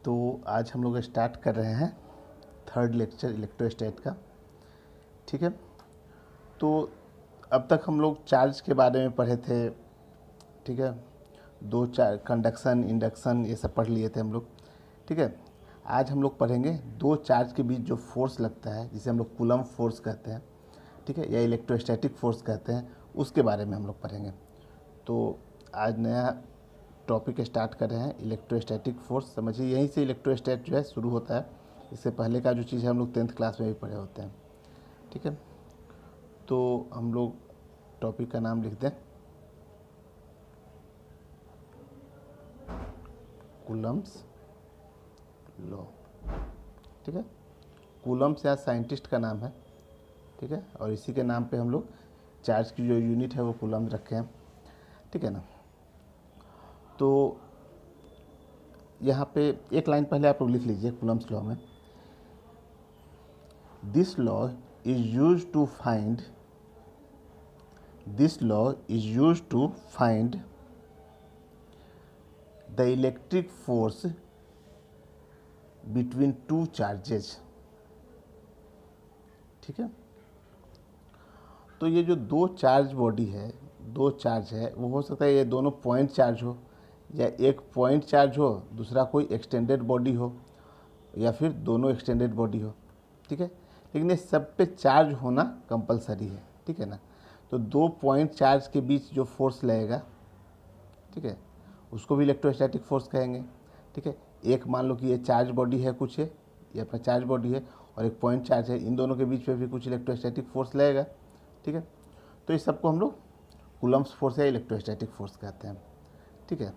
तो आज हम लोग स्टार्ट कर रहे हैं थर्ड लेक्चर इलेक्ट्रोस्टैट का। ठीक है, तो अब तक हम लोग चार्ज के बारे में पढ़े थे। ठीक है, दो चार कंडक्शन इंडक्शन ये सब पढ़ लिए थे हम लोग। ठीक है, आज हम लोग पढ़ेंगे दो चार्ज के बीच जो फोर्स लगता है जिसे हम लोग कूलम फोर्स कहते हैं, ठीक है, या इलेक्ट्रोस्टैटिक फोर्स कहते हैं, उसके बारे में हम लोग पढ़ेंगे। तो आज नया टॉपिक स्टार्ट कर रहे हैं इलेक्ट्रोस्टैटिक फोर्स। समझिए यहीं से इलेक्ट्रोस्टैट जो है शुरू होता है। इससे पहले का जो चीज़ है हम लोग 10th क्लास में भी पढ़े होते हैं। ठीक है, तो हम लोग टॉपिक का नाम लिख दें कूलम्स लॉ। ठीक है, कूलम्स या साइंटिस्ट का नाम है। ठीक है, और इसी के नाम पे हम लोग चार्ज की जो यूनिट है वो कूलम रखे हैं। ठीक है ना। तो यहाँ पे एक लाइन पहले आप लोग लिख लीजिए कूलम्स लॉ में, this law is used to find the electric force between two charges. ठीक है, तो ये जो दो चार्ज बॉडी है, दो चार्ज है, वो हो सकता है ये दोनों पॉइंट चार्ज हो, या एक पॉइंट चार्ज हो, दूसरा कोई एक्सटेंडेड बॉडी हो, या फिर दोनों एक्सटेंडेड बॉडी हो। ठीक है, लेकिन ये सब पे चार्ज होना कंपलसरी है। ठीक है ना। तो दो पॉइंट चार्ज के बीच जो फोर्स लगेगा, ठीक है, उसको भी इलेक्ट्रोस्टैटिक फोर्स कहेंगे। ठीक है, एक मान लो कि ये चार्ज बॉडी है, कुछ है, ये अपना चार्ज बॉडी है, और एक पॉइंट चार्ज है, इन दोनों के बीच में भी कुछ इलेक्ट्रोस्टैटिक फोर्स लगेगा। ठीक है, तो इस सबको हम लोग कूलम्स फोर्स या इलेक्ट्रोस्टैटिक फोर्स कहते हैं। ठीक है,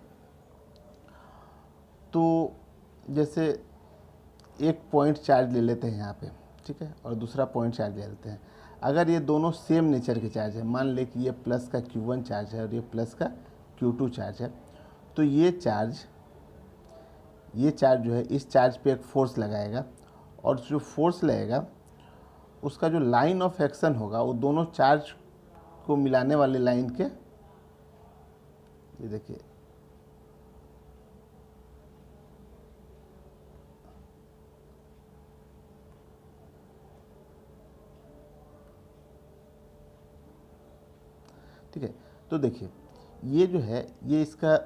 तो जैसे एक पॉइंट चार्ज ले लेते हैं यहाँ पे, ठीक है, और दूसरा पॉइंट चार्ज ले लेते हैं। अगर ये दोनों सेम नेचर के चार्ज है, मान ले कि ये प्लस का Q1 चार्ज है और ये प्लस का Q2 चार्ज है, तो ये चार्ज जो है इस चार्ज पे एक फोर्स लगाएगा, और जो फोर्स लगेगा उसका जो लाइन ऑफ एक्शन होगा वो दोनों चार्ज को मिलाने वाले लाइन के, ये देखिए, ठीक है, तो देखिए ये जो है ये इसका,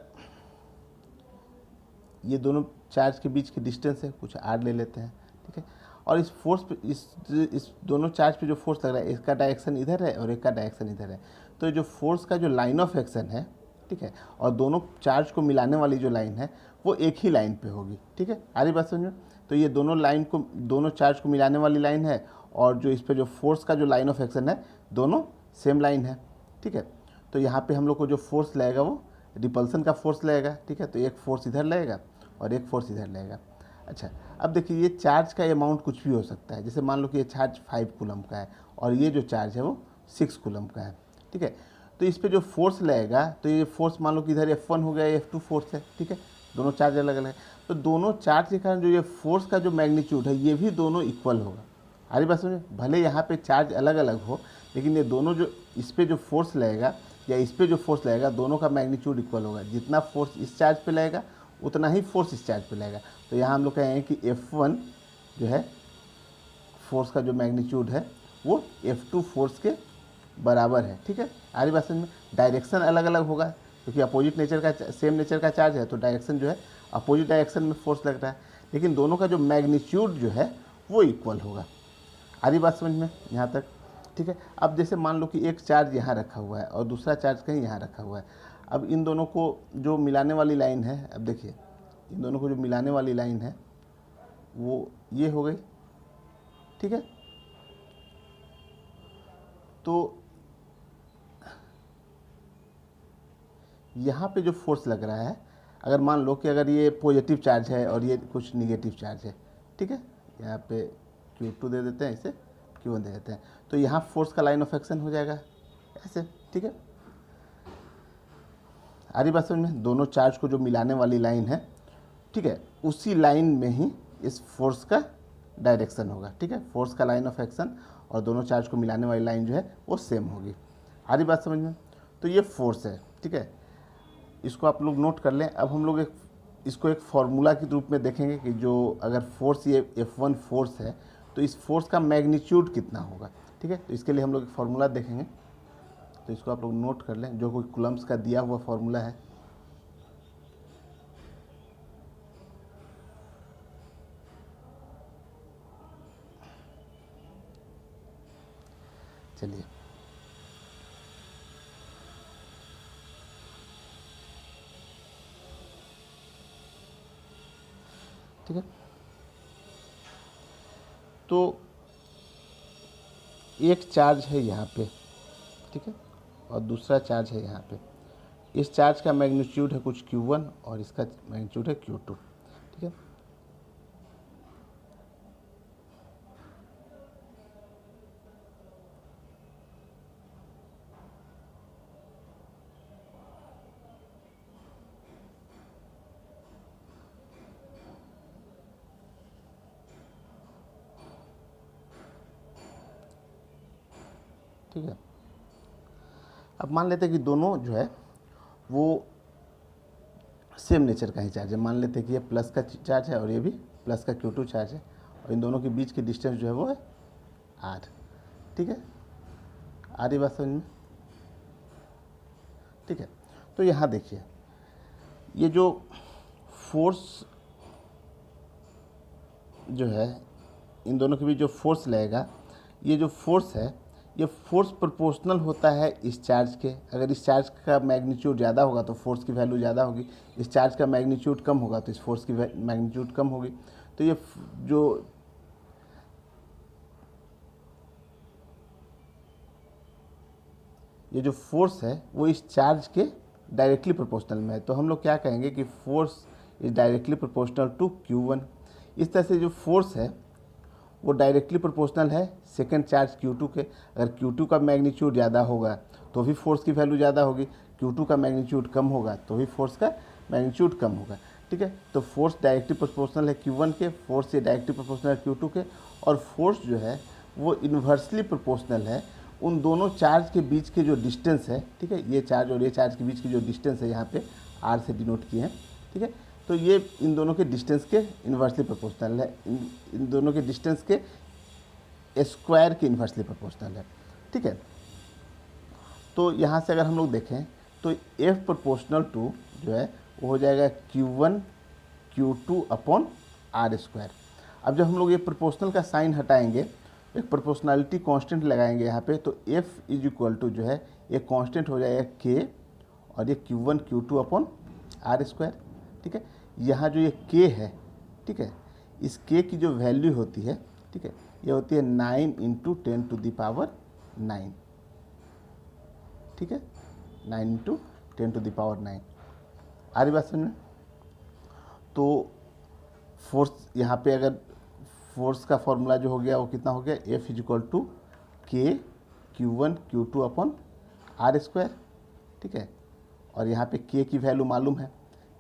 ये दोनों चार्ज के बीच की डिस्टेंस है, कुछ r ले लेते हैं। ठीक है, और इस फोर्स पे, इस दोनों चार्ज पे जो फोर्स लग रहा है, इसका डायरेक्शन इधर है और एक का डायरेक्शन इधर है। तो जो फोर्स का जो लाइन ऑफ एक्शन है, ठीक है, और दोनों चार्ज को मिलाने वाली जो लाइन है वो एक ही लाइन पे होगी। ठीक है, आ रही बात समझ में। तो ये दोनों चार्ज को मिलाने वाली लाइन है, और जो इस पर जो फोर्स का जो लाइन ऑफ एक्शन है दोनों सेम लाइन है। ठीक है, तो यहाँ पे हम लोग को जो फोर्स लगेगा वो रिपल्सन का फोर्स लगेगा। ठीक है, तो एक फोर्स इधर लगेगा और एक फोर्स इधर लगेगा। अच्छा, अब देखिए ये चार्ज का अमाउंट कुछ भी हो सकता है। जैसे मान लो कि ये चार्ज 5 कूलम का है और ये जो चार्ज है वो 6 कूलम का है। ठीक है, तो इस पे जो फोर्स लगेगा, तो ये फोर्स मान लो कि इधर F1 हो गया, F2 फोर्स है। ठीक है, दोनों चार्ज अलग अलग है, तो दोनों चार्ज के कारण जो ये फोर्स का जो मैग्नीट्यूड है ये भी दोनों इक्वल होगा। हमारी बात समझे, भले यहाँ पे चार्ज अलग अलग हो, लेकिन ये दोनों जो इस पे जो फोर्स लगेगा या इस पे जो फोर्स लगेगा, दोनों का मैग्नीट्यूड इक्वल होगा। जितना फोर्स इस चार्ज पे लगेगा उतना ही फोर्स इस चार्ज पे लगेगा। तो यहाँ हम लोग कहेंगे कि F1 जो है फोर्स का जो मैग्नीट्यूड है वो F2 फोर्स के बराबर है। ठीक है, आरी बात समझ में। डायरेक्शन अलग अलग होगा, क्योंकि अपोजिट नेचर का, सेम नेचर का चार्ज है, तो डायरेक्शन जो है अपोजिट डायरेक्शन में फोर्स लग रहा है, लेकिन दोनों का जो मैग्नीट्यूड जो है वो इक्वल होगा। आरी बात समझ में यहाँ तक। ठीक है, अब जैसे मान लो कि एक चार्ज यहाँ रखा हुआ है और दूसरा चार्ज कहीं यहाँ रखा हुआ है। अब इन दोनों को जो मिलाने वाली लाइन है, अब देखिए इन दोनों को जो मिलाने वाली लाइन है वो ये हो गई। ठीक है, तो यहाँ पे जो फोर्स लग रहा है, अगर मान लो कि अगर ये पॉजिटिव चार्ज है और ये कुछ निगेटिव चार्ज है, ठीक है, यहाँ पे Q2 दे देते हैं, इसे Q1 दे देते हैं, तो यहाँ फोर्स का लाइन ऑफ एक्शन हो जाएगा ऐसे। ठीक है, आ रही बात समझ में। दोनों चार्ज को जो मिलाने वाली लाइन है, ठीक है, उसी लाइन में ही इस फोर्स का डायरेक्शन होगा। ठीक है, फोर्स का लाइन ऑफ एक्शन और दोनों चार्ज को मिलाने वाली लाइन जो है वो सेम होगी। आ रही बात समझ में। तो ये फोर्स है। ठीक है, इसको आप लोग नोट कर लें। अब हम लोग एक इसको एक फार्मूला के रूप में देखेंगे कि जो अगर फोर्स ये F1 फोर्स है तो इस फोर्स का मैग्नीट्यूड कितना होगा। ठीक है, तो इसके लिए हम लोग एक फार्मूला देखेंगे, तो इसको आप लोग नोट कर लें, जो कोई कूलम्ब्स का दिया हुआ फार्मूला है। चलिए, ठीक है, तो एक चार्ज है यहाँ पे, ठीक है, और दूसरा चार्ज है यहाँ पे। इस चार्ज का मैग्नीट्यूड है कुछ Q1 और इसका मैग्नीट्यूड है Q2। ठीक है, ठीक है। अब मान लेते हैं कि दोनों जो है वो सेम नेचर का ही चार्ज है। मान लेते हैं कि ये प्लस का चार्ज है और ये भी प्लस का Q2 चार्ज है, और इन दोनों के बीच की डिस्टेंस जो है वो है R। ठीक है, आ रही बात समझ में? ठीक है, तो यहाँ देखिए, ये जो फोर्स जो है, इन दोनों के बीच जो फोर्स लगेगा, ये जो फोर्स है ये फोर्स प्रोपोर्शनल होता है इस चार्ज के। अगर इस चार्ज का मैग्नीट्यूड ज़्यादा होगा तो फोर्स की वैल्यू ज़्यादा होगी, इस चार्ज का मैग्नीट्यूड कम होगा तो इस फोर्स की मैग्नीट्यूड कम होगी। तो ये जो फोर्स है वो इस चार्ज के डायरेक्टली प्रोपोर्शनल में है। तो हम लोग क्या कहेंगे कि force is directly proportional to Q1। इस तरह से जो फोर्स है वो डायरेक्टली प्रोपोर्शनल है सेकेंड चार्ज Q2 के। अगर Q2 का मैग्नीट्यूड ज़्यादा होगा तो भी फोर्स की वैल्यू ज़्यादा होगी, Q2 का मैग्नीट्यूड कम होगा तो भी फोर्स का मैग्नीट्यूड कम होगा। ठीक है, तो फोर्स डायरेक्टली प्रोपोर्शनल है Q1 के, फोर्स ये डायरेक्टली प्रोपोर्शनल है Q2 के, और फोर्स जो है वो इन्वर्सली प्रोपोर्शनल है उन दोनों चार्ज के बीच के जो डिस्टेंस है। ठीक है, ये चार्ज और ये चार्ज के बीच की जो डिस्टेंस है यहाँ पे R से डिनोट किए हैं। ठीक है, तो ये इन दोनों के डिस्टेंस के इन्वर्सली प्रोपोर्शनल है, इन दोनों के डिस्टेंस के स्क्वायर के इन्वर्सली प्रोपोर्शनल है। ठीक है, तो यहाँ से अगर हम लोग देखें तो F प्रोपोर्शनल टू जो है वो हो जाएगा Q1 Q2 upon R square. अब जब हम लोग ये प्रोपोर्शनल का साइन हटाएंगे, एक प्रोपोर्शनलिटी कांस्टेंट लगाएंगे यहाँ पे, तो F इज इक्वल टू जो है ये कांस्टेंट हो जाएगा K, और ये Q1 Q2 upon R square. ठीक है, यहाँ जो ये K है, ठीक है, इस K की जो वैल्यू होती है, ठीक है, ये होती है 9 इंटू 10 टू द पावर 9। ठीक है, 9 इंटू 10 टू द पावर 9। आ रही बात समझ में? तो फोर्स यहाँ पे अगर फोर्स का फॉर्मूला जो हो गया वो कितना हो गया, F is equal to K Q1 Q2 upon R square. ठीक है, और यहाँ पे K की वैल्यू मालूम है,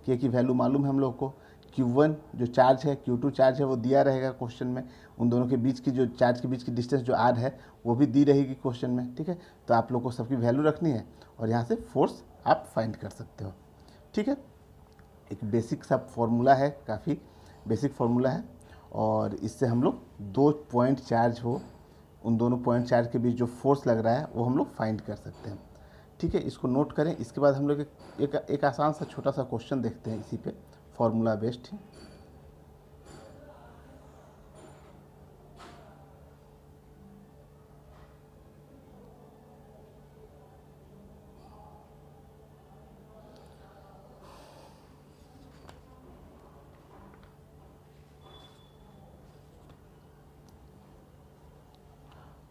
K की वैल्यू मालूम है हम लोग को। Q1 जो चार्ज है, Q2 चार्ज है, वो दिया रहेगा क्वेश्चन में। उन दोनों के बीच की जो चार्ज के बीच की डिस्टेंस जो R है वो भी दी रहेगी क्वेश्चन में। ठीक है, तो आप लोग को सबकी वैल्यू रखनी है और यहाँ से फोर्स आप फाइंड कर सकते हो। ठीक है, एक बेसिक सा फॉर्मूला है, काफ़ी बेसिक फार्मूला है, और इससे हम लोग दो पॉइंट चार्ज हो, उन दोनों पॉइंट चार्ज के बीच जो फोर्स लग रहा है वो हम लोग फाइंड कर सकते हैं। ठीक है, इसको नोट करें। इसके बाद हम लोग एक आसान सा छोटा सा क्वेश्चन देखते हैं इसी पे, फार्मूला बेस्ड।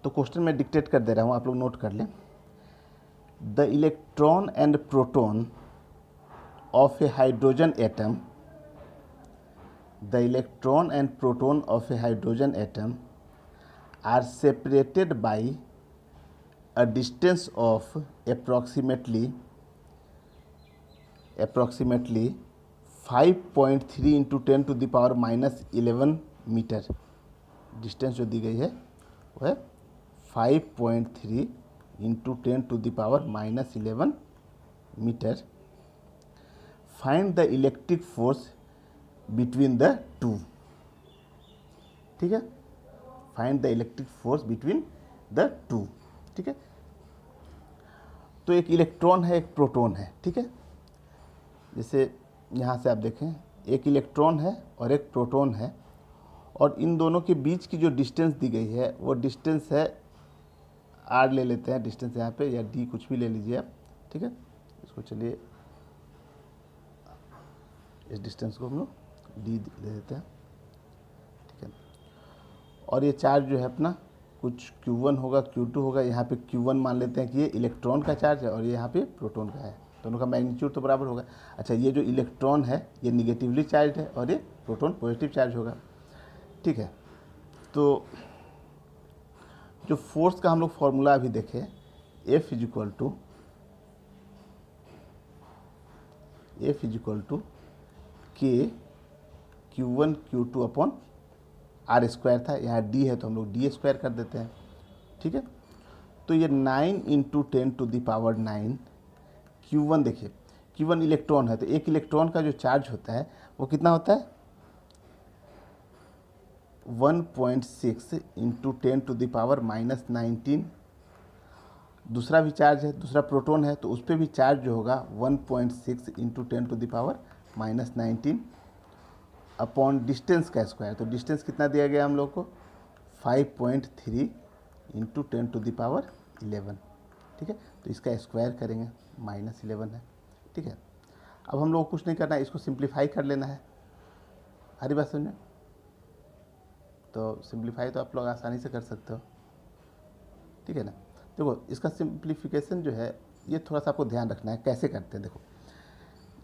तो क्वेश्चन मैं डिक्टेट कर दे रहा हूँ, आप लोग नोट कर लें। The electron and proton of a hydrogen atom, the electron and proton of a hydrogen atom are separated by a distance of approximately 5.3 into 10 to the power minus 11 metre. Distance जो दी गई है वो है 5.3 into 10 to the power minus 11 metre. Find the electric force between the two, ठीक है, find the electric force between the two, ठीक है। तो एक इलेक्ट्रॉन है, एक प्रोटॉन है, ठीक है। जैसे यहाँ से आप देखें, एक इलेक्ट्रॉन है और एक प्रोटॉन है, और इन दोनों के बीच की जो डिस्टेंस दी गई है वो डिस्टेंस है आर, ले लेते हैं डिस्टेंस यहाँ पे, या डी, कुछ भी ले लीजिए आप, ठीक है। इसको चलिए इस डिस्टेंस को हम लोग डी ले देते हैं, ठीक है। और ये चार्ज जो है अपना कुछ Q1 होगा, Q2 होगा। यहाँ पे Q1 मान लेते हैं कि ये इलेक्ट्रॉन का चार्ज है और ये यहाँ पे प्रोटॉन का है, दोनों का मैग्नीट्यूड तो बराबर होगा। अच्छा, ये जो इलेक्ट्रॉन है ये निगेटिवली चार्ज है और ये प्रोटॉन पॉजिटिव चार्ज होगा, ठीक है। तो जो फोर्स का हम लोग फॉर्मूला अभी देखें, F इजिक्वल टू के Q1 Q2 upon are square था, यहाँ डी है तो हम लोग डी स्क्वायर कर देते हैं, ठीक है। तो ये 9 इंटू 10⁹ Q1, देखिए Q1 इलेक्ट्रॉन है, तो एक इलेक्ट्रॉन का जो चार्ज होता है वो कितना होता है 1.6 इंटू 10⁻⁻19। दूसरा भी चार्ज है, दूसरा प्रोटॉन है, तो उस पर भी चार्ज जो होगा 1.6 इंटू 10⁻⁻19 अपॉन डिस्टेंस का स्क्वायर। तो डिस्टेंस कितना दिया गया हम लोग को 5.3 इंटू 10⁻11, ठीक है। तो इसका स्क्वायर करेंगे -11 है, ठीक है। अब हम लोग को कुछ नहीं करना है, इसको सिंप्लीफाई कर लेना है। हरी बात समझे? तो सिंप्लीफाई तो आप लोग आसानी से कर सकते हो, ठीक है ना। देखो इसका सिंप्लीफिकेशन जो है ये थोड़ा सा आपको ध्यान रखना है, कैसे करते हैं। देखो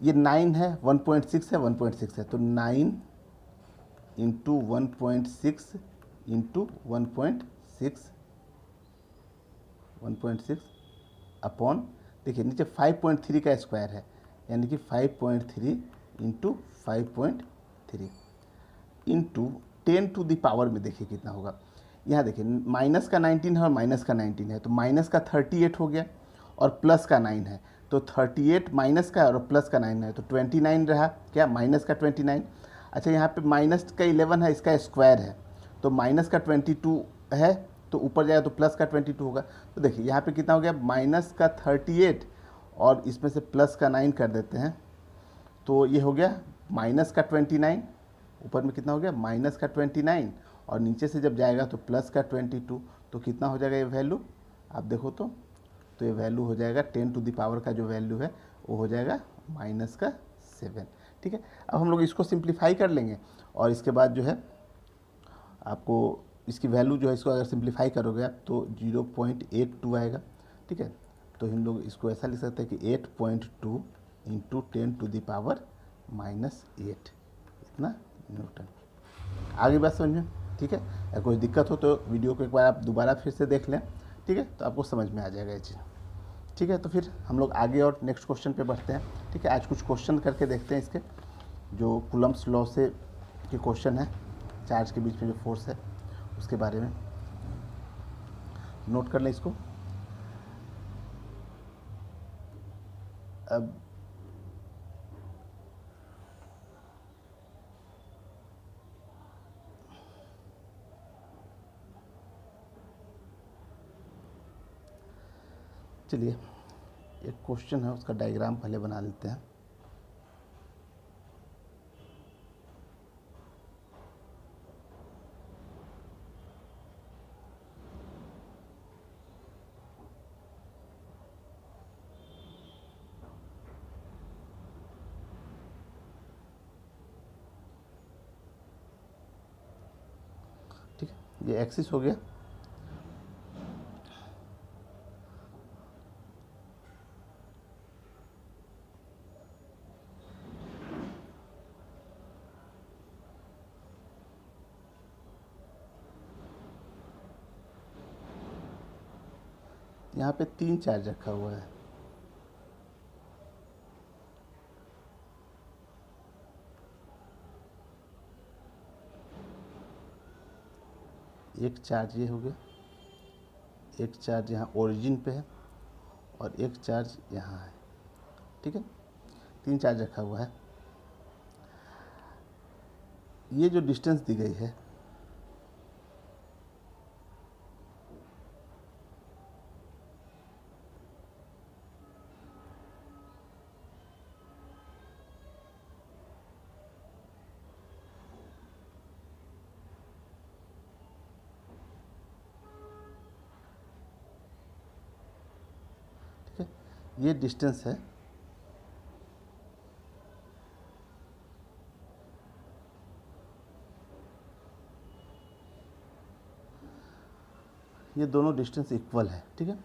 ये 9 है, 1.6 है, 1.6 है, तो 9 इंटू 1.6 इंटू 1.6 अपॉन, देखिए नीचे 5.3 का स्क्वायर है, यानी कि 5.3 इंटू 5.3 इंटू 10⁻, में देखिए कितना होगा। यहाँ देखिए माइनस का 19 है और माइनस का 19 है, तो माइनस का 38 हो गया और प्लस का 9 है, तो 38 माइनस का और प्लस का 9 है, तो 29 रहा क्या, माइनस का 29। अच्छा, यहाँ पे माइनस का 11 है, इसका स्क्वायर है, तो माइनस का 22 है, तो ऊपर जाएगा तो प्लस का 22 होगा। तो देखिए यहाँ पे कितना हो गया, माइनस का 38 और इसमें से प्लस का 9 कर देते हैं, तो ये हो गया माइनस का 29। ऊपर में कितना हो गया, माइनस का 29, और नीचे से जब जाएगा तो प्लस का 22, तो कितना हो जाएगा ये वैल्यू, आप देखो तो ये वैल्यू हो जाएगा 10⁻, का जो वैल्यू है वो हो जाएगा -7, ठीक है। अब हम लोग इसको सिंप्लीफाई कर लेंगे और इसके बाद जो है आपको इसकी वैल्यू जो है, इसको अगर सिंप्लीफाई करोगे आप तो 0.82 आएगा, ठीक है। तो हम लोग इसको ऐसा लिख सकते हैं कि 8.2 इंटू 10⁻⁻8 इतना न्यूटन। आगे बात समझ में, ठीक है। अगर कोई दिक्कत हो तो वीडियो को एक बार आप दोबारा फिर से देख लें, ठीक है, तो आपको समझ में आ जाएगा ये चीज़, ठीक है। तो फिर हम लोग आगे और नेक्स्ट क्वेश्चन पे बढ़ते हैं, ठीक है। आज कुछ क्वेश्चन करके देखते हैं इसके, जो कूलम्ब्स लॉ से के क्वेश्चन है, चार्ज के बीच में जो फोर्स है उसके बारे में। नोट कर लें इसको। अब चलिए एक क्वेश्चन है, उसका डायग्राम पहले बना लेते हैं। ठीक है, ये एक्सिस हो गया। यहाँ पे 3 चार्ज रखा हुआ है, एक चार्ज ये हो गया, एक चार्ज यहाँ ओरिजिन पे है और एक चार्ज यहाँ है, ठीक है। 3 चार्ज रखा हुआ है। ये जो डिस्टेंस दी गई है ठीक है, ये डिस्टेंस है ये दोनों डिस्टेंस इक्वल है। ठीक है,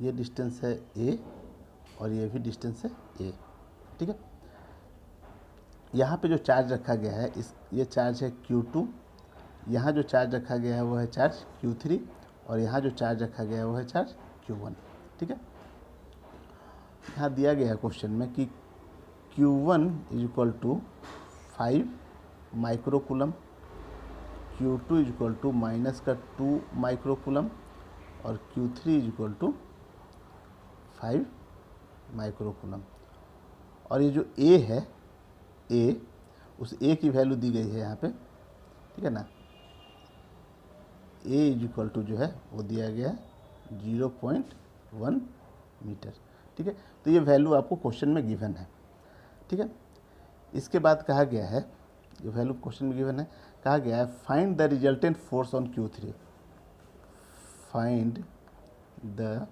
ये डिस्टेंस है ए और ये भी डिस्टेंस है ए। ठीक है, यहाँ पे जो चार्ज रखा गया है ये चार्ज है Q2, यहाँ जो चार्ज रखा गया है वो है चार्ज Q3 और यहाँ जो चार्ज रखा गया है वो है चार्ज Q1। ठीक है, यहाँ दिया गया है क्वेश्चन में कि Q1 is equal to 5 microcoulomb, Q2 is equal to minus का 2 माइक्रोकूलम और Q3 is equal to 5 microcoulomb. और ये जो A है A, उस A की वैल्यू दी गई है यहाँ पे। ठीक है ना, A इज इक्वल टू जो है वो दिया गया है 0.1 मीटर। ठीक है, तो ये वैल्यू आपको क्वेश्चन में गिवन है। ठीक है, इसके बाद कहा गया है, ये वैल्यू क्वेश्चन में गिवन है, कहा गया है find the resultant force on Q3, find the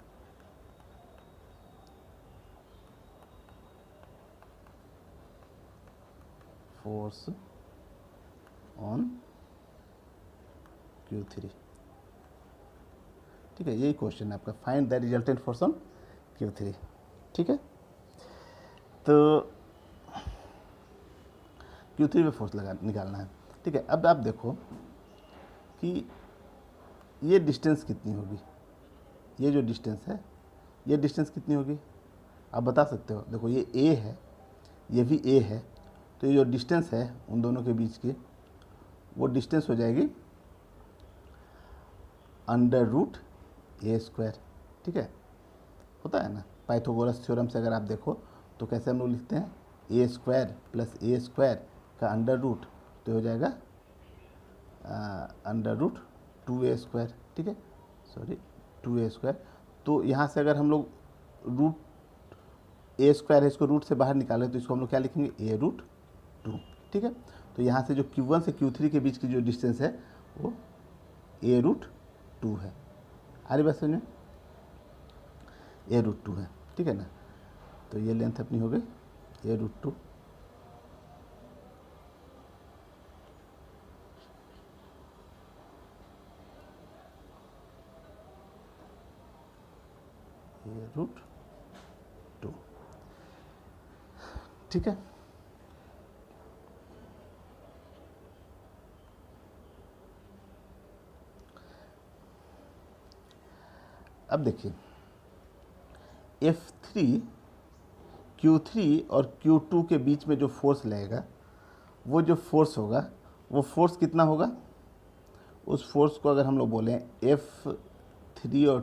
force on Q3। ठीक है, यही क्वेश्चन है आपका, find the resultant force on Q3। ठीक है, तो Q3 में फोर्स निकालना है। ठीक है, अब आप देखो कि ये डिस्टेंस कितनी होगी, ये जो डिस्टेंस है ये डिस्टेंस कितनी होगी आप बता सकते हो। देखो ये A है, ये भी A है, तो ये जो डिस्टेंस है उन दोनों के बीच की वो डिस्टेंस हो जाएगी √A²। ठीक है, होता है ना पाइथागोरस थ्योरम से, अगर आप देखो तो कैसे हम लोग लिखते हैं A² + A² का अंडर रूट, तो हो जाएगा √2A²। ठीक है, सॉरी 2A²। तो यहाँ से अगर हम लोग √A² है इसको रूट से बाहर निकालें तो इसको हम लोग क्या लिखेंगे A√2। ठीक है, तो यहाँ से जो Q1 से Q3 के बीच की जो डिस्टेंस है वो A√2 है। आ रही बात समझ में, A√2 है। ठीक है ना, तो ये लेंथ अपनी हो गई A√2। A√2। ठीक है, अब देखिए F3 Q3 और Q2 के बीच में जो फोर्स लगेगा, वो जो फोर्स होगा वो फोर्स कितना होगा, उस फोर्स को अगर हम लोग बोलें F3 और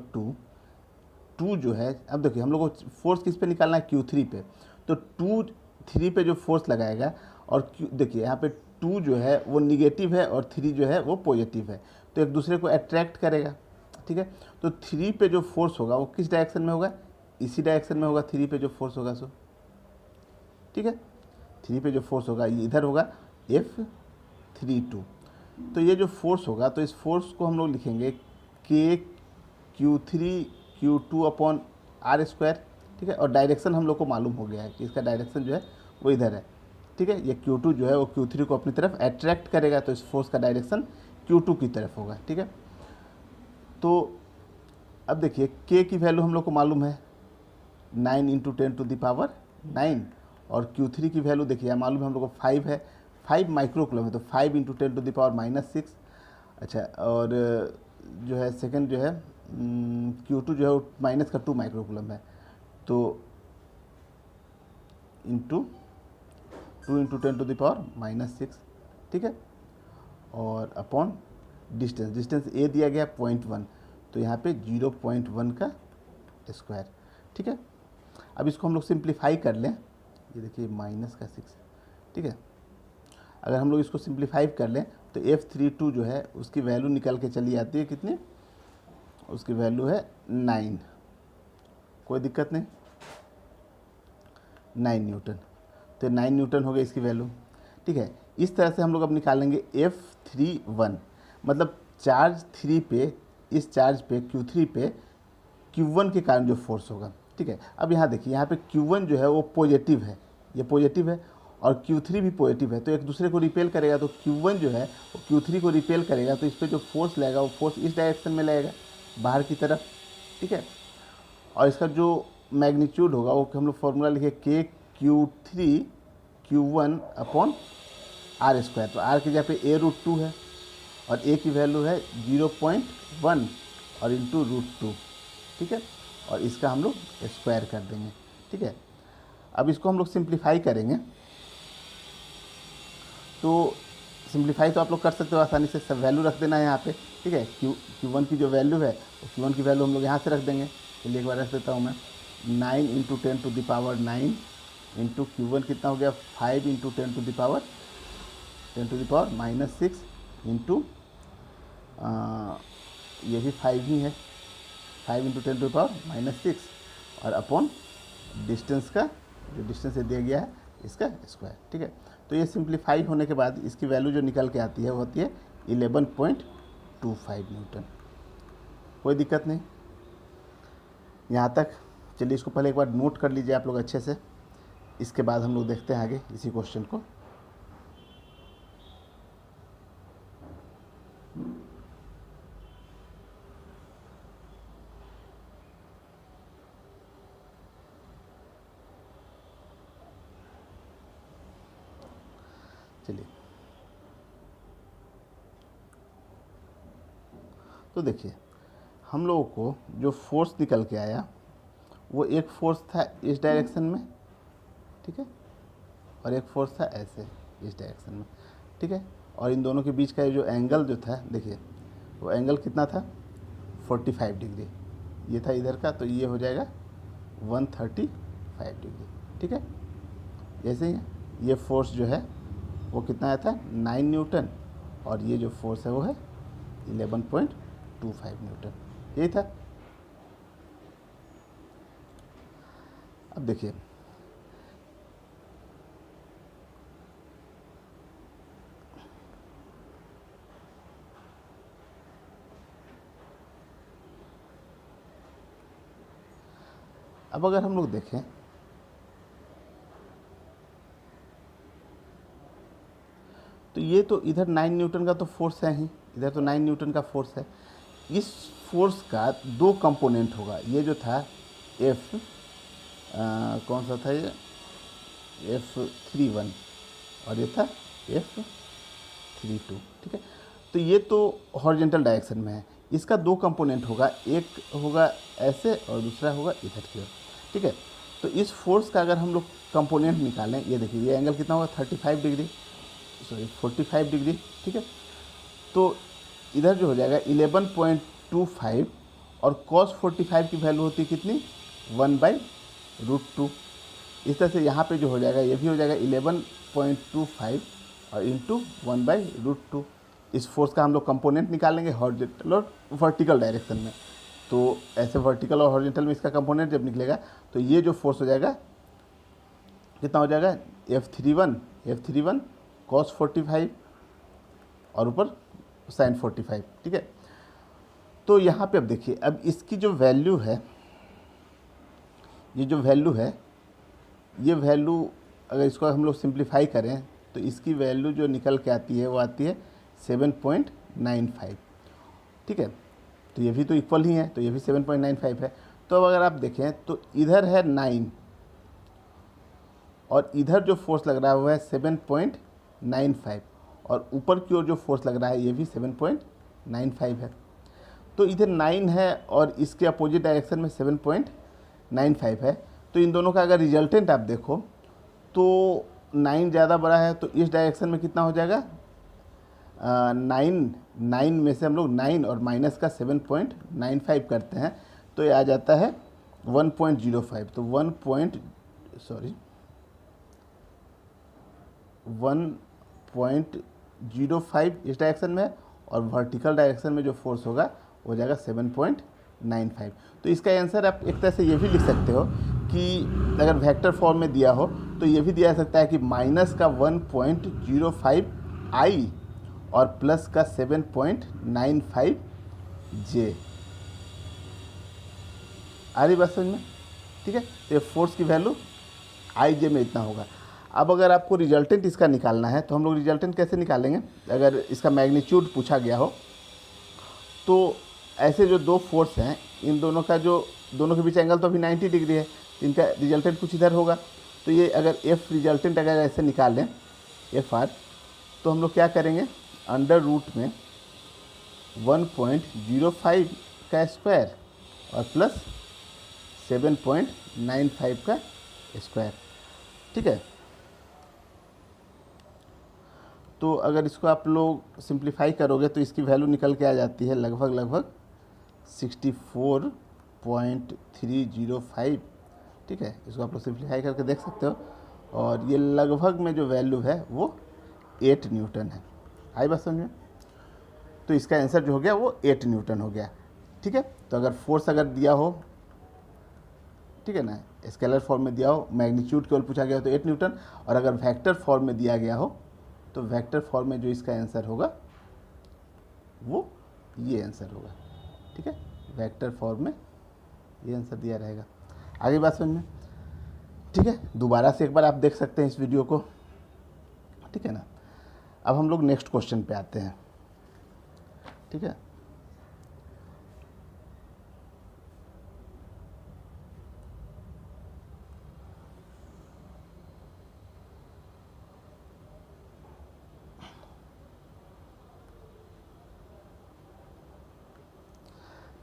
2 जो है, अब देखिए हम लोग को फोर्स किस पे निकालना है Q3 पे, तो 3 पे जो फोर्स लगाएगा और देखिए यहाँ पे 2 जो है वो निगेटिव है और 3 जो है वो पॉजिटिव है, तो एक दूसरे को अट्रैक्ट करेगा। ठीक है, तो 3 पे जो फोर्स होगा वो किस डायरेक्शन में होगा, इसी डायरेक्शन में होगा 3 पे जो फोर्स होगा सो। ठीक है, 3 पे जो फोर्स होगा इधर होगा F32। तो ये जो फोर्स होगा तो इस फोर्स को हम लोग लिखेंगे KQ3Q2/R²। ठीक है, और डायरेक्शन हम लोग को मालूम हो गया है कि इसका डायरेक्शन जो है वो इधर है। ठीक है, ये Q2 जो है वो Q3 को अपनी तरफ अट्रैक्ट करेगा, तो इस फोर्स का डायरेक्शन Q2 की तरफ होगा। ठीक है, तो अब देखिए K की वैल्यू हम लोग को मालूम है 9 × 10⁹ और Q3 की वैल्यू देखिए यहाँ मालूम है हम लोग को 5 है, 5 माइक्रोकूलम है, तो 5 × 10⁻⁻6। अच्छा, और जो है सेकंड जो है Q2 जो है वो -2 माइक्रोकूलम है, तो इंटू 2 × 10⁻⁻6। ठीक है, और अपॉन डिस्टेंस A दिया गया 0.1, तो यहाँ पे 0.1 का स्क्वायर। ठीक है, अब इसको हम लोग सिंप्लीफाई कर लें, ये देखिए -6, ठीक है। अगर हम लोग इसको सिंप्लीफाई कर लें तो F32 जो है उसकी वैल्यू निकल के चली आती है कितनी, उसकी वैल्यू है 9, कोई दिक्कत नहीं, 9 न्यूटन। तो 9 न्यूटन हो गई इसकी वैल्यू, ठीक है। इस तरह से हम लोग अब निकालेंगे F31, मतलब चार्ज 3 पे, इस चार्ज पे Q3 पे Q1 के कारण जो फोर्स होगा, ठीक है। अब यहाँ देखिए, यहाँ पे Q1 जो है वो पॉजिटिव है, ये पॉजिटिव है, और Q3 भी पॉजिटिव है, तो एक दूसरे को रिपेल करेगा, तो Q1 जो है वो Q3 को रिपेल करेगा, तो इस पर जो फोर्स लगेगा वो फोर्स इस डायरेक्शन में लगेगा, बाहर की तरफ, ठीक है। और इसका जो मैग्नीट्यूड होगा वो हम लोग फॉर्मूला लिखे KQ3 Q1 अपॉन R²। तो R की जगह पे A√2 है, और A की वैल्यू है 0.1 और इंटू √2, ठीक है। और इसका हम लोग स्क्वायर कर देंगे, ठीक है। अब इसको हम लोग सिंप्लीफाई करेंगे, तो सिंप्लीफाई तो आप लोग कर सकते हो आसानी से, सब वैल्यू रख देना है यहाँ पे, ठीक है। Q1 की जो वैल्यू है वो Q1 की वैल्यू हम लोग यहाँ से रख देंगे, चलिए एक बार रख देता हूँ मैं, 9 × 10⁹ इंटू Q1 कितना हो गया, 5 × 10⁻⁻6 इंटू ये भी 5 ही है, 5 × 10⁻⁻6 और अपॉन डिस्टेंस का, जो डिस्टेंस दिया गया है इसका स्क्वायर, ठीक है। तो ये सिंप्लीफाई होने के बाद इसकी वैल्यू जो निकल के आती है वो होती है 11.25 न्यूटन, कोई दिक्कत नहीं यहाँ तक। चलिए इसको पहले एक बार नोट कर लीजिए आप लोग अच्छे से, इसके बाद हम लोग देखते हैं आगे इसी क्वेश्चन को। चलिए, तो देखिए हम लोगों को जो फोर्स निकल के आया वो एक फोर्स था इस डायरेक्शन में, ठीक है, और एक फोर्स था ऐसे इस डायरेक्शन में, ठीक है। और इन दोनों के बीच का जो एंगल जो था, देखिए वो एंगल कितना था, 45 डिग्री, ये था इधर का, तो ये हो जाएगा 135 डिग्री, ठीक है। ऐसे ही ये फोर्स जो है वो कितना आया था, 9 न्यूटन, और ये जो फोर्स है वो है 11.25 न्यूटन, यही था। अब देखिए अब अगर हम लोग देखें तो ये तो इधर 9 न्यूटन का तो फोर्स है ही, इधर तो 9 न्यूटन का फोर्स है। इस फोर्स का दो कंपोनेंट होगा, ये जो था F कौन सा था ये, F31 और ये था F32, ठीक है। तो ये तो हॉरिजॉन्टल डायरेक्शन में है, इसका दो कंपोनेंट होगा, एक होगा ऐसे और दूसरा होगा इधर की ओर, ठीक है। तो इस फोर्स का अगर हम लोग कंपोनेंट निकालें, ये देखिए ये एंगल कितना होगा, 35 डिग्री, सॉरी 45 डिग्री, ठीक है। तो इधर जो हो जाएगा 11.25, और cos 45 की वैल्यू होती है कितनी, 1/√2। इस तरह से यहाँ पे जो हो जाएगा ये भी हो जाएगा 11.25 और इंटू 1/√2। इस फोर्स का हम लोग कंपोनेंट निकालेंगे हॉरिजॉन्टल और वर्टिकल डायरेक्शन में। तो ऐसे वर्टिकल और हॉरिजॉन्टल में इसका कंपोनेंट जब निकलेगा तो ये जो फोर्स हो जाएगा कितना हो जाएगा, F31 cos 45 और ऊपर sin 45, ठीक है। तो यहाँ पे अब देखिए, अब इसकी जो वैल्यू है, ये जो वैल्यू है, ये वैल्यू अगर इसको हम लोग सिंप्लीफाई करें तो इसकी वैल्यू जो निकल के आती है वो आती है 7.95, ठीक है। तो ये भी तो इक्वल ही है, तो ये भी 7.95 है। तो अब अगर आप देखें तो इधर है 9 और इधर जो फोर्स लग रहा है वो है 7.95, और ऊपर की ओर जो फोर्स लग रहा है ये भी 7.95 है। तो इधर 9 है और इसके अपोजिट डायरेक्शन में 7.95 है। तो इन दोनों का अगर रिजल्टेंट आप देखो तो 9 ज़्यादा बड़ा है, तो इस डायरेक्शन में कितना हो जाएगा, 9 में से हम लोग 9 और माइनस का 7.95 करते हैं तो ये आ जाता है 1.05। तो 1.05 इस डायरेक्शन में है, और वर्टिकल डायरेक्शन में जो फोर्स होगा वो जाएगा 7.95। तो इसका आंसर आप एक तरह से ये भी लिख सकते हो कि अगर वेक्टर फॉर्म में दिया हो तो ये भी दिया जा सकता है कि माइनस का 1.05 आई और प्लस का 7.95 जे। आ रही बात समझ में? ठीक है, तो ये फोर्स की वैल्यू आई जे में इतना होगा। अब अगर आपको रिजल्टेंट इसका निकालना है तो हम लोग रिजल्टेंट कैसे निकालेंगे? अगर इसका मैग्नीट्यूड पूछा गया हो तो ऐसे जो दो फोर्स हैं इन दोनों का जो दोनों के बीच एंगल तो अभी 90 डिग्री है, इनका रिजल्टेंट कुछ इधर होगा। तो ये अगर एफ रिजल्टेंट अगर ऐसे निकाल लें एफ आर, तो हम लोग क्या करेंगे, अंडर रूट में 1.05 का स्क्वायर और प्लस 7.95 का स्क्वायर। ठीक है, तो अगर इसको आप लोग सिंप्लीफाई करोगे तो इसकी वैल्यू निकल के आ जाती है लगभग 64.305। ठीक है, इसको आप लोग सिंप्लीफाई करके देख सकते हो, और ये लगभग में जो वैल्यू है वो 8 न्यूटन है। आई बात समझ में? तो इसका आंसर जो हो गया वो 8 न्यूटन हो गया। ठीक है, तो अगर फोर्स अगर दिया हो, ठीक है ना, स्केलर फॉर्म में दिया हो, मैग्नीट्यूड केवल पूछा गया हो तो 8 न्यूटन, और अगर वेक्टर फॉर्म में दिया गया हो तो वेक्टर फॉर्म में जो इसका आंसर होगा वो ये आंसर होगा। ठीक है, वेक्टर फॉर्म में ये आंसर दिया रहेगा। आगे बात समझ में? ठीक है, दोबारा से एक बार आप देख सकते हैं इस वीडियो को। ठीक है ना, अब हम लोग नेक्स्ट क्वेश्चन पे आते हैं। ठीक है,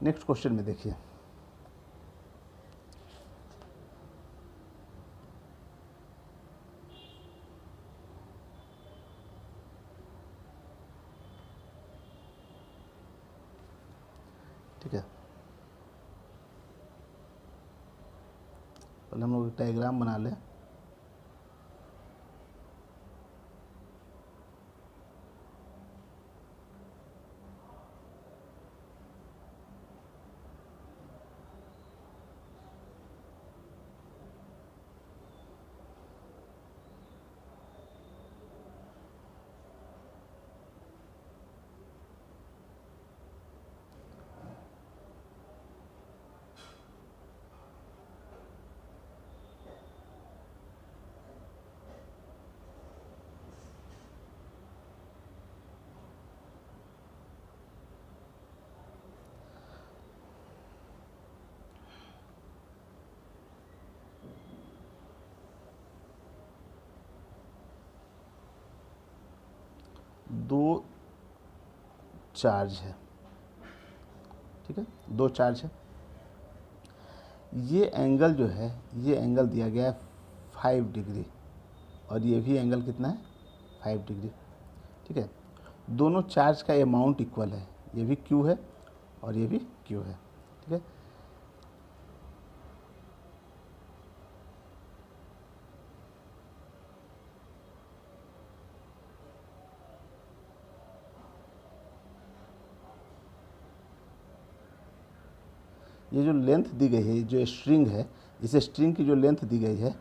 नेक्स्ट क्वेश्चन में देखिए, ठीक है, पहले हम लोग डायग्राम बना लें। दो चार्ज है, ठीक है, दो चार्ज है। ये एंगल जो है, ये एंगल दिया गया है 5 डिग्री, और ये भी एंगल कितना है 5 डिग्री। ठीक है, दोनों चार्ज का अमाउंट इक्वल है, ये भी Q है और ये भी Q है। ठीक है, ये जो लेंथ दी गई है, जो स्ट्रिंग है, इस स्ट्रिंग की जो लेंथ दी गई है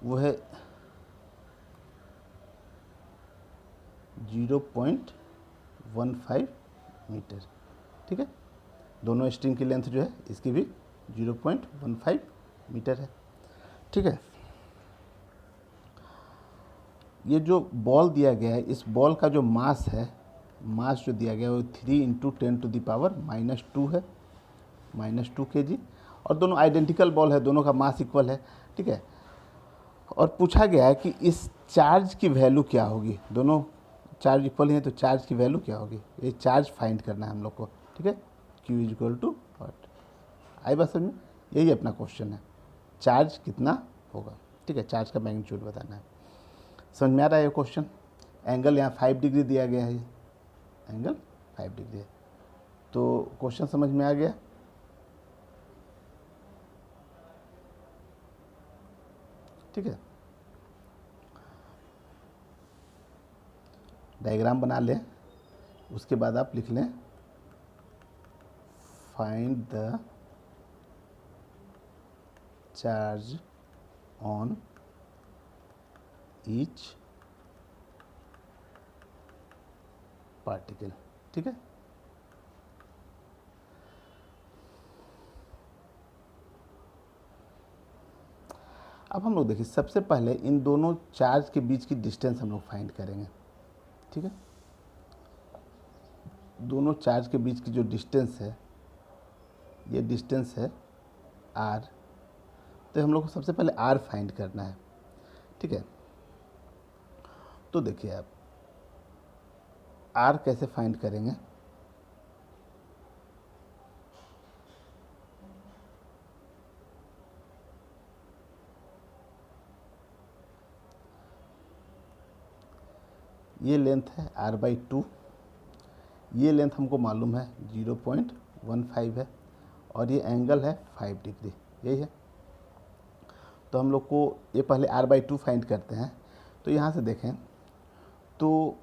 वो है 0.15 मीटर। ठीक है, दोनों स्ट्रिंग की लेंथ जो है इसकी भी 0.15 मीटर है। ठीक है, ये जो बॉल दिया गया है, इस बॉल का जो मास है, मास जो दिया गया है वो 3 × 10⁻⁻2 है, -2 kg, और दोनों आइडेंटिकल बॉल है, दोनों का मास इक्वल है। ठीक है, और पूछा गया है कि इस चार्ज की वैल्यू क्या होगी, दोनों चार्ज इक्वल हैं तो चार्ज की वैल्यू क्या होगी, ये चार्ज फाइंड करना है हम लोग को। ठीक है, Q = व्हाट। आई बात समझ में? यही अपना क्वेश्चन है, चार्ज कितना होगा। ठीक है, चार्ज का मैग्नीट्यूड बताना है। समझ में आ रहा है ये क्वेश्चन? एंगल यहाँ 5 डिग्री दिया गया है, ये एंगल 5 डिग्री है, तो क्वेश्चन समझ में आ गया। ठीक है, डायग्राम बना लें, उसके बाद आप लिख लें find the charge on each particle. ठीक है, अब हम लोग देखिए सबसे पहले इन दोनों चार्ज के बीच की डिस्टेंस हम लोग फाइंड करेंगे। ठीक है, दोनों चार्ज के बीच की जो डिस्टेंस है, ये डिस्टेंस है r, तो हम लोग को सबसे पहले r फाइंड करना है। ठीक है, तो देखिए आप r कैसे फाइंड करेंगे। ये लेंथ है r/2, ये लेंथ हमको मालूम है 0.15 है, और ये एंगल है 5 डिग्री, यही है। तो हम लोग को ये पहले r/2 फाइंड करते हैं। तो यहाँ से देखें तो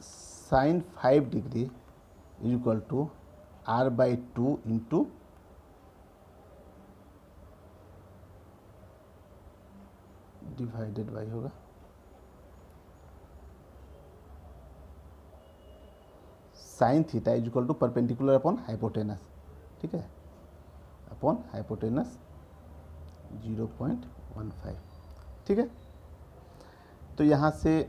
sine 5 degree is equal to r/2 into divided by होगा sine theta is equal to perpendicular upon hypotenuse. ठीक है, अपॉन हाइपोटेनस 0.15। ठीक है, तो यहाँ से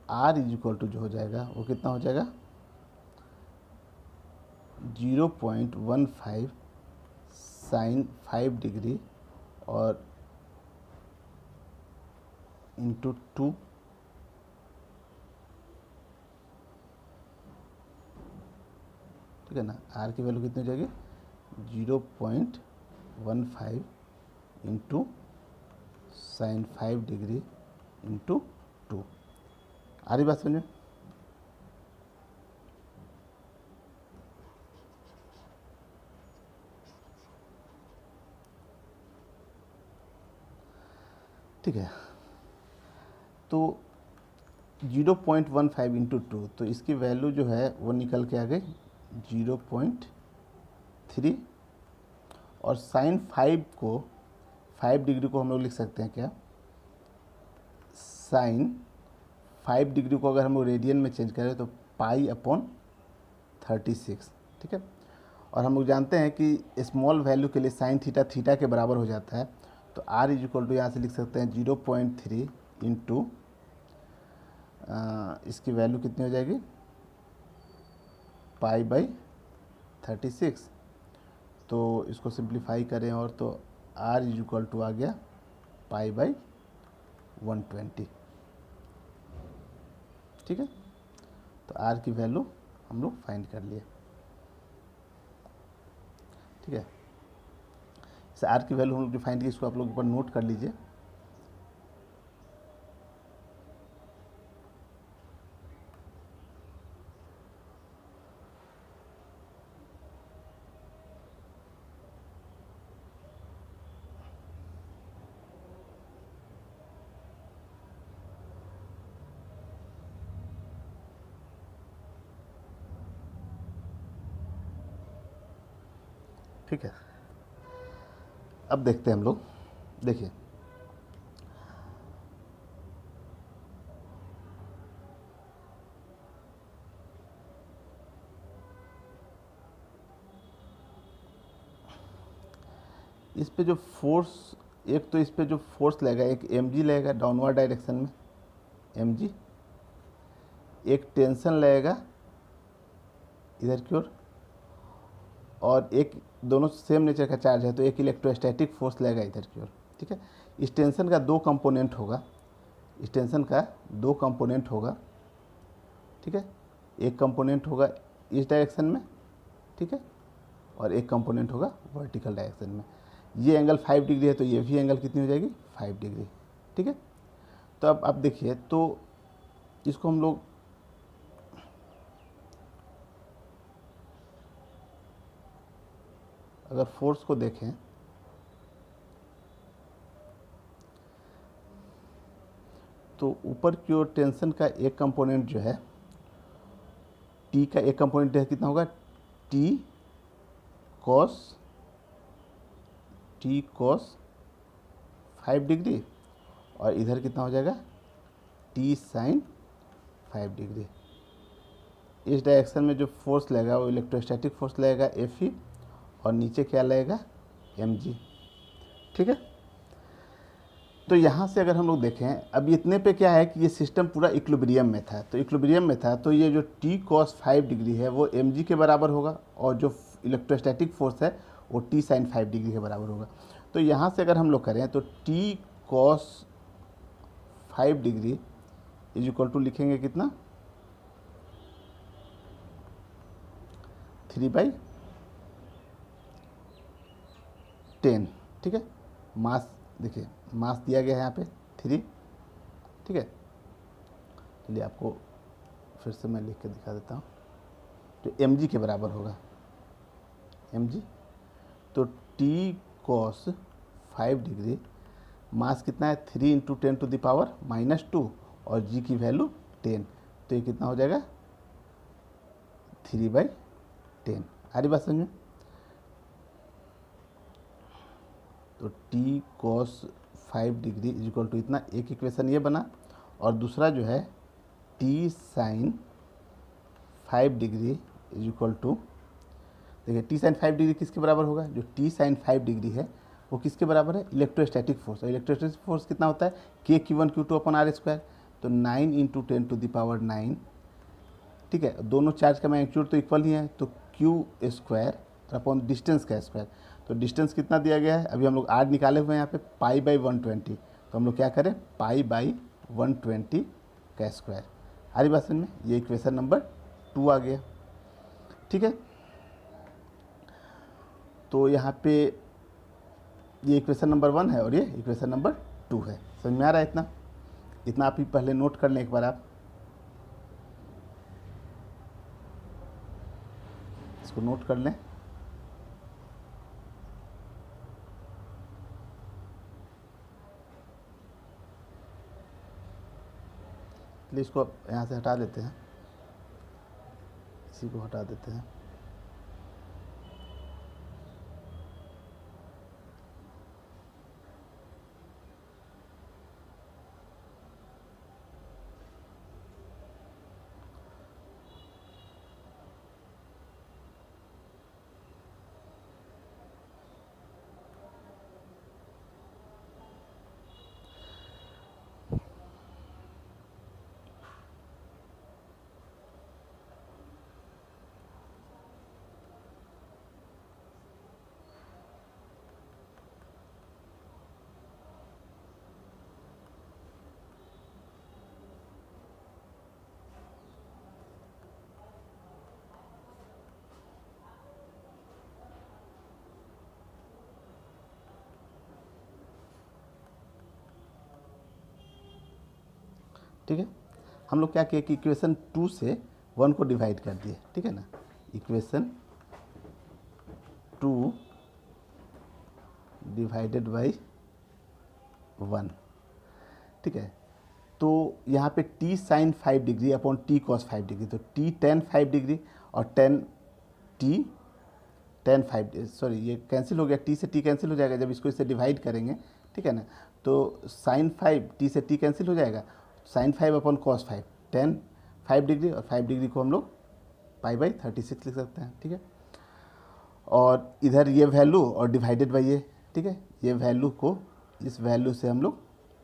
r इज इक्वल टू जो हो जाएगा वो कितना हो जाएगा 0.15 साइन 5 डिग्री और इंटू 2, ठीक है ना। r की वैल्यू कितनी हो जाएगी 0.15 इंटू साइन 5 डिग्री इंटू 2। आ रही बात समझे। ठीक है, तो 0.15 इंटू 2, तो इसकी वैल्यू जो है वो निकल के आ गई 0.3, और साइन 5 डिग्री को हम लोग लिख सकते हैं क्या, साइन 5 डिग्री को अगर हम लोग रेडियन में चेंज करें तो π/36। ठीक है, और हम लोग जानते हैं कि स्मॉल वैल्यू के लिए साइन थीटा के बराबर हो जाता है। तो r इज इक्वल टू यहाँ से लिख सकते हैं 0.3 इंटू इसकी वैल्यू कितनी हो जाएगी π/36। तो इसको सिंप्लीफाई करें और तो r इज इक्वल टू आ गया π/120। ठीक है, तो r की वैल्यू हम लोग फाइंड कर लिए। ठीक है, इस r की वैल्यू हम लोग जो फाइंड की, इसको आप लोग ऊपर नोट कर लीजिए। ठीक है, अब देखते हैं हम लोग। देखिए इस पे जो फोर्स, एक तो इस पे जो फोर्स लगेगा एक mg लगेगा डाउनवर्ड डायरेक्शन में mg, एक टेंशन लगेगा इधर की ओर, और एक दोनों सेम नेचर का चार्ज है तो एक इलेक्ट्रोस्टैटिक फोर्स लगेगा इधर की ओर। ठीक है, इस टेंशन का दो कंपोनेंट होगा, इस टेंशन का दो कंपोनेंट होगा। ठीक है, एक कंपोनेंट होगा इस डायरेक्शन में, ठीक है, और एक कंपोनेंट होगा वर्टिकल डायरेक्शन में। ये एंगल 5 डिग्री है तो ये भी एंगल कितनी हो जाएगी 5 डिग्री। ठीक है, तो अब आप देखिए, तो इसको हम लोग अगर फोर्स को देखें तो ऊपर की ओर टेंशन का एक कंपोनेंट जो है, टी का एक कंपोनेंट है कितना होगा, टी कॉस 5 डिग्री, और इधर कितना हो जाएगा, टी साइन 5 डिग्री। इस डायरेक्शन में जो फोर्स लगेगा वो इलेक्ट्रोस्टैटिक फोर्स लगेगा एफ ई, और नीचे क्या लगेगा, एम जी। ठीक है, तो यहाँ से अगर हम लोग देखें, अब इतने पे क्या है कि ये सिस्टम पूरा इक्विलिब्रियम में था, तो इक्विलिब्रियम में था तो ये जो टी कॉस 5 डिग्री है वो एम जी के बराबर होगा, और जो इलेक्ट्रोस्टैटिक फोर्स है वो टी साइन 5 डिग्री के बराबर होगा। तो यहाँ से अगर हम लोग करें तो T cos 5 degree is equal to लिखेंगे कितना, 3/10। ठीक है, मास देखिए, मास दिया गया है यहाँ पे 3। ठीक है, चलिए आपको फिर से मैं लिख के दिखा देता हूँ, जो एम जी के बराबर होगा, एम जी। तो टी कॉस 5 डिग्री, मास कितना है, 3 × 10⁻⁻², और जी की वैल्यू 10, तो ये कितना हो जाएगा, 3/10। आ रही बात समझ में। तो T cos 5 degree is equal to इतना, एक इक्वेशन ये बना, और दूसरा जो है T sine 5 degree is equal to, देखिए टी साइन 5 डिग्री किसके बराबर होगा, जो टी साइन 5 डिग्री है वो किसके बराबर है, इलेक्ट्रोस्टैटिक फोर्स। और इलेक्ट्रोस्टैटिक फोर्स कितना होता है, K(Q1 Q2/R²), तो 9 × 10⁻⁹। ठीक है, दोनों चार्ज का मैग्नीट्यूड तो इक्वल ही है, तो Q² अपॉन डिस्टेंस का स्क्वायर। तो डिस्टेंस कितना दिया गया है, अभी हम लोग आर निकाले हुए हैं यहाँ पे, π/120, तो हम लोग क्या करें, π/120 का स्क्वायर। आ रही बात समझ में, ये इक्वेशन नंबर 2 आ गया। ठीक है, तो यहाँ पे ये इक्वेशन नंबर 1 है और ये इक्वेशन नंबर 2 है। समझ में आ रहा है इतना, इतना आप ही पहले नोट कर लें एक बार, आप इसको नोट कर लें। चलिए इसको यहाँ से हटा देते हैं, इसी को हटा देते हैं। ठीक है, हम लोग क्या किए कि इक्वेशन 2 से 1 को डिवाइड कर दिए। ठीक है ना, इक्वेशन 2 डिवाइडेड बाई 1। ठीक है, तो यहाँ पे T sine 5 degree upon T cos 5 degree, तो टी टेन 5 डिग्री और टी टेन 5, सॉरी ये कैंसिल हो गया, टी से टी कैंसिल हो जाएगा जब इसको इससे डिवाइड करेंगे। ठीक है ना, तो साइन 5 टी से टी कैंसिल हो जाएगा, sine 5 upon cos 5, tan 5 degree, और 5 डिग्री को हम लोग π/36 लिख सकते हैं। ठीक है, और इधर ये वैल्यू और डिवाइडेड बाई ये। ठीक है, ये वैल्यू को इस वैल्यू से हम लोग,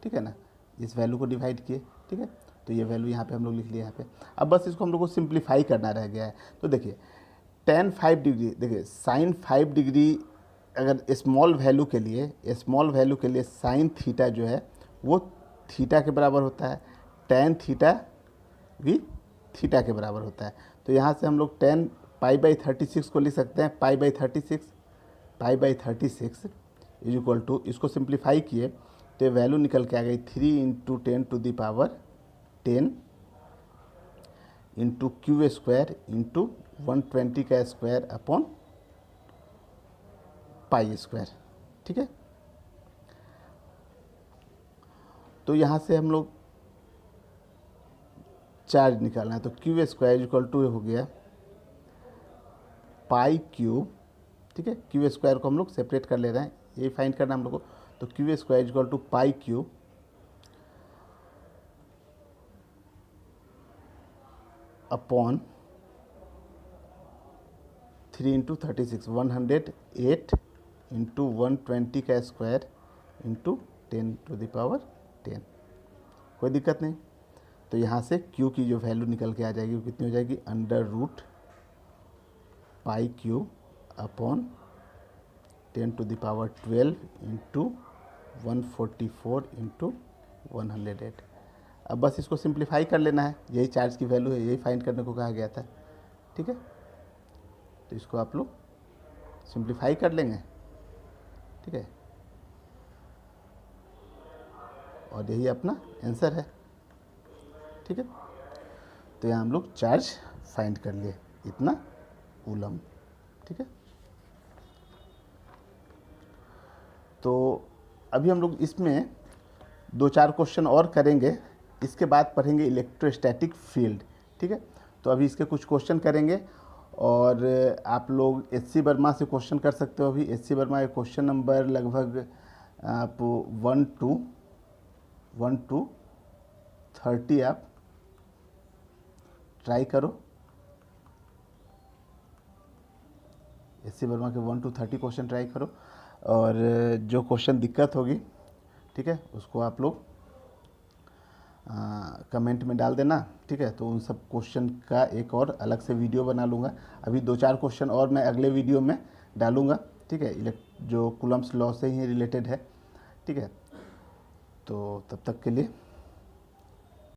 ठीक है ना, इस वैल्यू को डिवाइड किए। ठीक है, तो ये वैल्यू यहाँ पे हम लोग लिख लिए यहाँ पे। अब बस इसको हम लोग को सिंप्लीफाई करना रह गया है। तो देखिए टेन 5 डिग्री, देखिए साइन 5 डिग्री अगर स्मॉल वैल्यू के लिए साइन थीटा जो है वो थीटा के बराबर होता है, टेन थीटा भी थीटा के बराबर होता है। तो यहाँ से हम लोग टेन π/36 को लिख सकते हैं, π/36 इज इक्वल टू, इसको सिंप्लीफाई किए तो ये वैल्यू निकल के आ गई 3 × 10⁻10 इंटू Q² इंटू 120 का स्क्वायर अपॉन π²। ठीक है, तो यहाँ से हम लोग चार्ज निकालना है, तो क्यू स्क्वायर इक्वल टू हो गया पाई क्यूब, ठीक है। क्यू स्क्वायर को हम लोग सेपरेट कर ले रहे हैं, यही फाइंड करना हम लोग को। तो Q square equal to pi cube upon 3 into 36, 108 into 120 का स्क्वायर इंटू 10⁻10। कोई दिक्कत नहीं। तो यहाँ से Q की जो वैल्यू निकल के आ जाएगी वो कितनी हो जाएगी, under root pi cube upon 10⁻12 into 144 into 108। अब बस इसको सिंप्लीफाई कर लेना है, यही चार्ज की वैल्यू है, यही फाइंड करने को कहा गया था, ठीक है। तो इसको आप लोग सिंप्लीफाई कर लेंगे, ठीक है, और यही अपना आंसर है, ठीक है। तो यहाँ हम लोग चार्ज फाइंड कर लिए, इतना कूलम, ठीक है। तो अभी हम लोग इसमें 2-4 क्वेश्चन और करेंगे, इसके बाद पढ़ेंगे इलेक्ट्रोस्टैटिक फील्ड, ठीक है। तो अभी इसके कुछ क्वेश्चन करेंगे, और आप लोग एच.सी. वर्मा से क्वेश्चन कर सकते हो। अभी एच.सी. वर्मा के क्वेश्चन नंबर लगभग आप 1 to 30 आप ट्राई करो। एच.सी. वर्मा के 1 to 30 क्वेश्चन ट्राई करो, और जो क्वेश्चन दिक्कत होगी, ठीक है, उसको आप लोग कमेंट में डाल देना, ठीक है। तो उन सब क्वेश्चन का एक और अलग से वीडियो बना लूँगा। अभी 2-4 क्वेश्चन और मैं अगले वीडियो में डालूँगा, ठीक है, जो कूलम्स लॉ से ही रिलेटेड है, ठीक है। तो तब तक के लिए